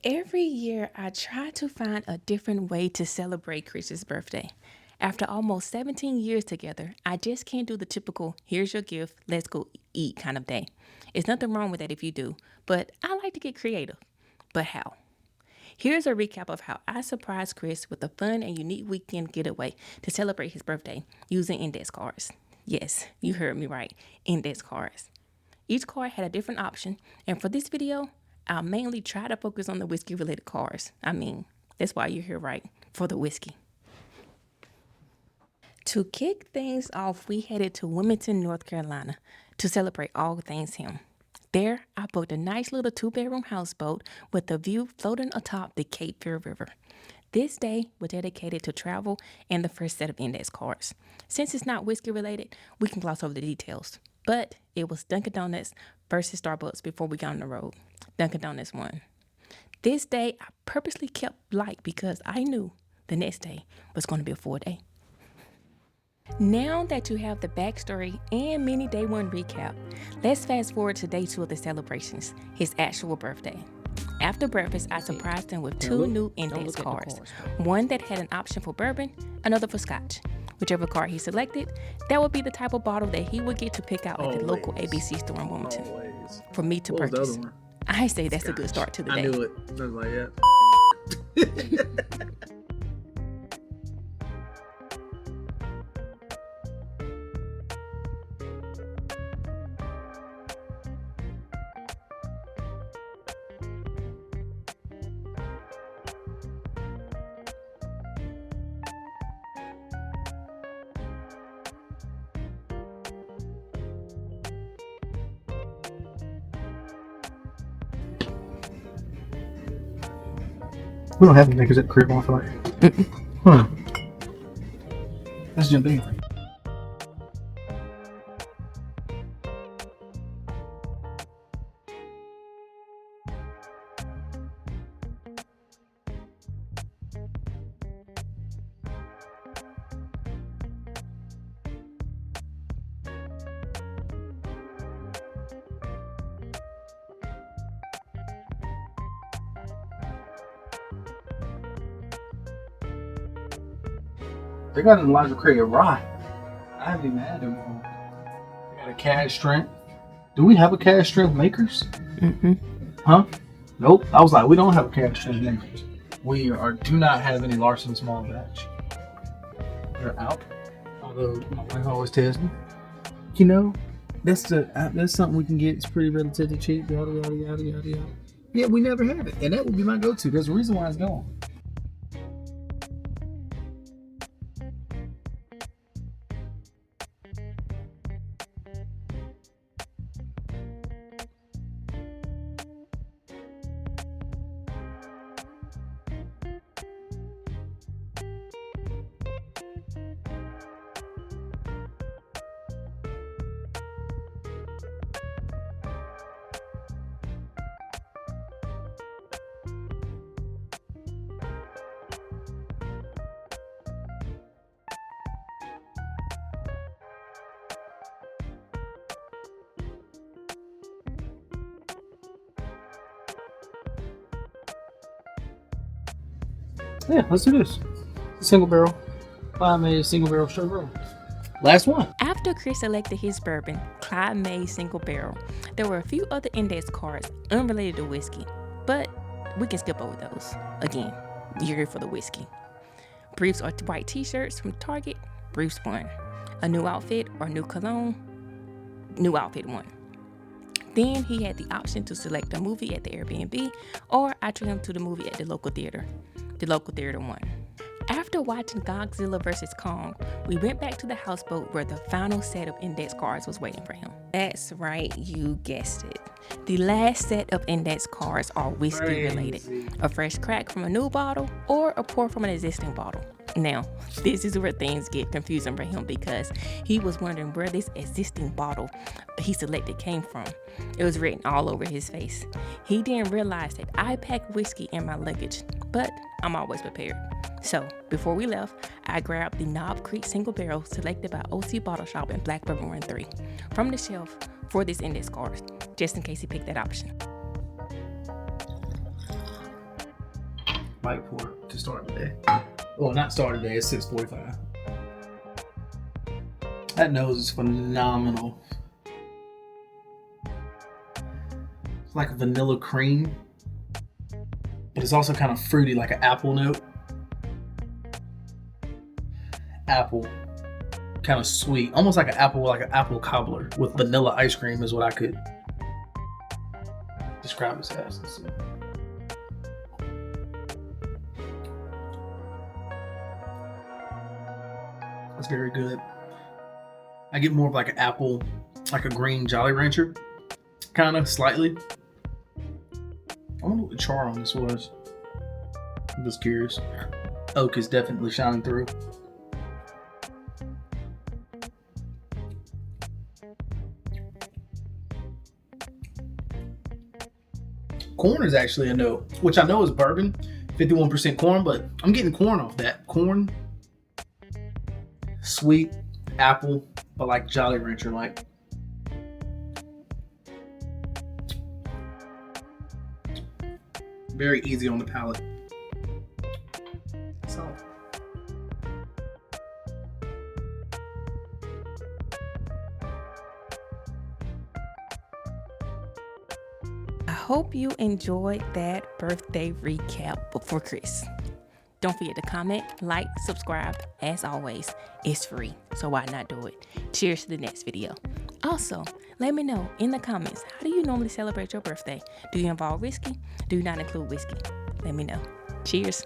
Every year, I try to find a different way to celebrate Chris's birthday. After almost 17 years together, I just can't do the typical, here's your gift, let's go eat kind of day. There's nothing wrong with that if you do, but I like to get creative. But how? Here's a recap of how I surprised Chris with a fun and unique weekend getaway to celebrate his birthday using index cards. Yes, you heard me right, index cards. Each card had a different option, and for this video, I'll mainly try to focus on the whiskey related cards. That's why you're here, right? For the whiskey. To kick things off, we headed to Wilmington, North Carolina to celebrate all things him. There, I booked a nice little 2-bedroom houseboat with a view floating atop the Cape Fear River. This day was dedicated to travel and the first set of index cards. Since it's not whiskey related, we can gloss over the details. But it was Dunkin' Donuts versus Starbucks before we got on the road. Dunkin' Donuts won. This day, I purposely kept light because I knew the next day was going to be a full day. Now that you have the backstory and mini day one recap, let's fast forward to day 2 of the celebrations, his actual birthday. After breakfast, I surprised him with 2 new index cards. One that had an option for bourbon, another for scotch. Whichever card he selected, that would be the type of bottle that he would get to pick out at the local ABC store in Wilmington for me to purchase. I say that's a good start to the day. I knew it. I was like, yeah. We don't have any makers at the crib, I feel like. Huh. Let's jump in. They got an Elijah Craig rye. I haven't even had them before. They got a cash strength. Do we have a cash strength makers? Huh? Nope. I was like, we don't have a cash strength makers. Do not have any Larson small batch. They're out. Although my wife always tells me, you know, that's something we can get. It's pretty relatively cheap. Yada yada yada yada yada. Yeah, we never had it, and that would be my go-to. There's a reason why it's gone. Yeah, let's do this. Single barrel. I made a single barrel straight roll. Last one. After Chris selected his bourbon, Clyde made single barrel. There were a few other index cards unrelated to whiskey, but we can skip over those. Again, you're here for the whiskey. Briefs or white t-shirts from Target, Briefs won. A new outfit or new cologne, new outfit won. Then he had the option to select a movie at the Airbnb, or I took him to the movie at the local theater. The local theater won. After watching Godzilla vs. Kong, we went back to the houseboat where the final set of index cards was waiting for him. That's right, you guessed it. The last set of index cards are whiskey related. A fresh crack from a new bottle or a pour from an existing bottle. Now, this is where things get confusing for him because he was wondering where this existing bottle he selected came from. It was written all over his face. He didn't realize that I packed whiskey in my luggage, but I'm always prepared. So, before we left, I grabbed the Knob Creek single barrel selected by OC Bottle Shop in Black Bourbon Run 3 from the shelf for this index card, just in case he picked that option. bite pour to start the day. Well, not start the day. It's 6:45. That nose is phenomenal. It's like vanilla cream, but it's also kind of fruity, like an apple note. Apple, kind of sweet, almost like an apple cobbler with vanilla ice cream is what I could describe this as. Let's see. That's very good. I get more of like an apple, like a green Jolly Rancher, kind of slightly. I wonder what the char on this was. I'm just curious. Oak is definitely shining through. Corn is actually a note, which I know is bourbon, 51% corn, but I'm getting corn off that. Corn, sweet, apple, but like Jolly Rancher like. Very easy on the palate. So. I hope you enjoyed that birthday recap for Chris. Don't forget to comment, like, subscribe. As always, it's free, so why not do it? Cheers to the next video. Also, let me know in the comments, how do you normally celebrate your birthday? Do you involve whiskey? Do you not include whiskey? Let me know. Cheers.